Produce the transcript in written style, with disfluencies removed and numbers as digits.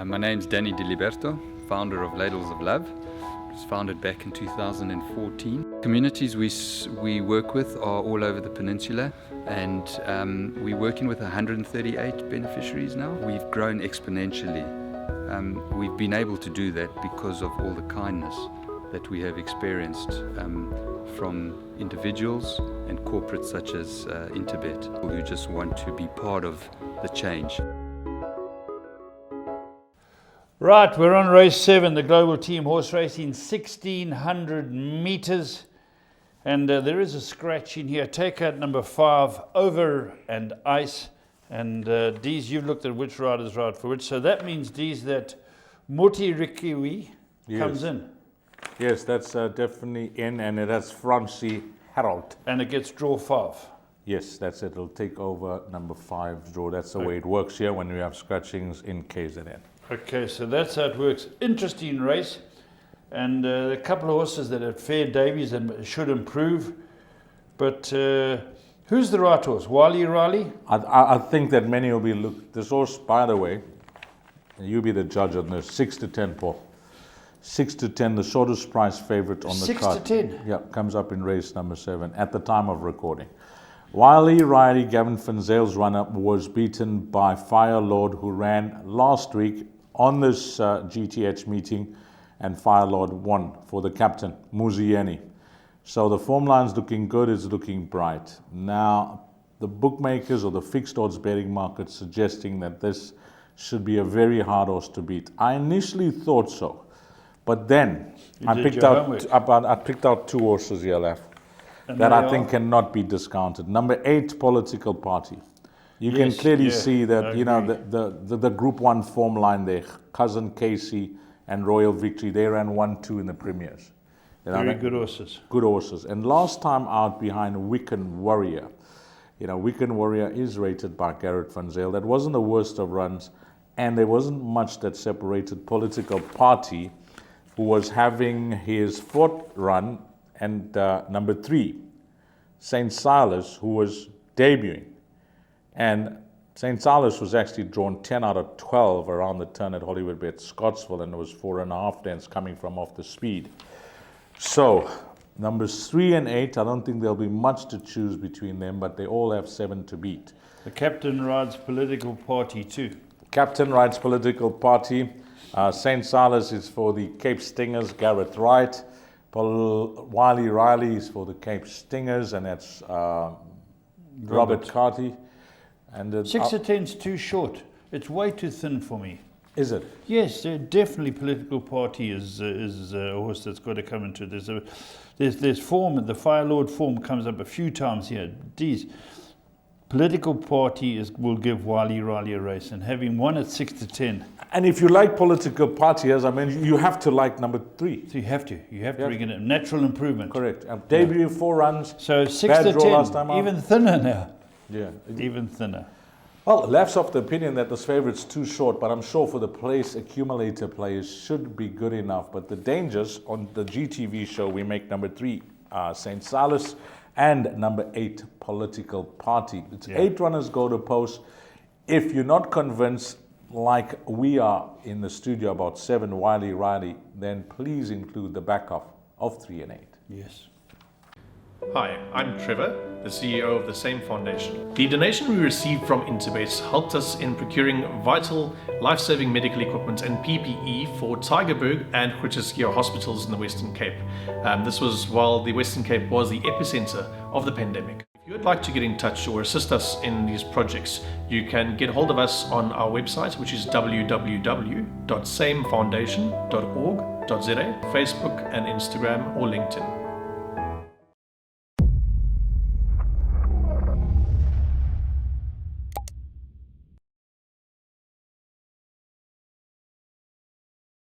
My name's Danny Diliberto, founder of Ladles of Love. It was founded back in 2014. Communities we work with are all over the peninsula, and we're working with 138 beneficiaries now. We've grown exponentially. We've been able to do that because of all the kindness that we have experienced from individuals and corporates such as Interbet, who just want to be part of the change. Right, we're on race 7, the global team horse racing, 1600 meters. And there is a scratch in here. Take out number 5, Over and Ice. And Dees, you've looked at which riders ride for which. So that means, Dees, that Muti Rikiwi comes in. Yes, that's definitely in, and it has Francie Harold. And it gets draw 5. Yes, that's it. It'll take over number 5's draw. That's the way it works here when we have scratchings in KZN. Okay, so that's how it works. Interesting race. And a couple of horses that have fair debuts and should improve. But who's the right horse? Wali Riley? I think that many will be this horse, by the way, you be the judge on this, 6 to 10, Paul. 6 to 10, the shortest price favorite on the card. 6 to 10? Yeah, comes up in race number 7 at the time of recording. Wali Riley, Gavin Finzel's run-up, was beaten by Fire Lord, who ran last week on this GTH meeting, and Fire Lord won for the captain, Muzieni. So the form line's looking good, it's looking bright. Now, the bookmakers or the fixed odds betting market suggesting that this should be a very hard horse to beat. I initially thought so, but then I picked out 2 horses here left that I think cannot be discounted. Number 8, Political Party. You can clearly see that, you know, the Group 1 form line there, Cousin Casey and Royal Victory, they ran 1-2 in the premiers. Very good horses. Good horses. And last time out behind Wiccan Warrior. You know, Wiccan Warrior is rated by Garrett Van Zyl. That wasn't the worst of runs, and there wasn't much that separated Political Party, who was having his 4th run, and number 3, St. Silas, who was debuting. And St. Silas was actually drawn 10 out of 12 around the turn at Hollywoodbets Scottsville, and it was 4.5 lengths coming from off the speed. So, numbers 3 and 8, I don't think there'll be much to choose between them, but they all have 7 to beat. The captain rides Political Party too. Captain rides Political Party. St. Silas is for the Cape Stingers, Gareth Wright. Wily Riley is for the Cape Stingers, and that's Robert Carty. And 6 to 10 is too short. It's way too thin for me. Is it? Yes, definitely Political Party is a horse that's got to come into this. There's form, the Fire Lord form comes up a few times here. These Political Party will give Wali Riley a race, and having won at 6 to 10. And if you like Political Party, as I mentioned, you have to like number 3. So you have to bring it in. Natural improvement. Correct. Debut 4 runs. So 6 to 10, even thinner now. Yeah. Even thinner. Well, Laugh's of the opinion that this favourite's too short, but I'm sure for the place accumulator players should be good enough. But the dangers on the GTV show, we make number 3, St. Silas, and number 8, Political Party. It's 8 runners go to post. If you're not convinced, like we are in the studio about 7, Wily Riley, then please include the backup of 3 and 8. Yes. Hi, I'm Trevor, the CEO of the same foundation. The donation we received from Interbet helped us in procuring vital, life-saving medical equipment and PPE for Tygerberg and Groote Schuur hospitals in the Western Cape. This was while the Western Cape was the epicenter of the pandemic. If you would like to get in touch or assist us in these projects, you can get hold of us on our website, which is www.samefoundation.org.za, Facebook and Instagram or LinkedIn.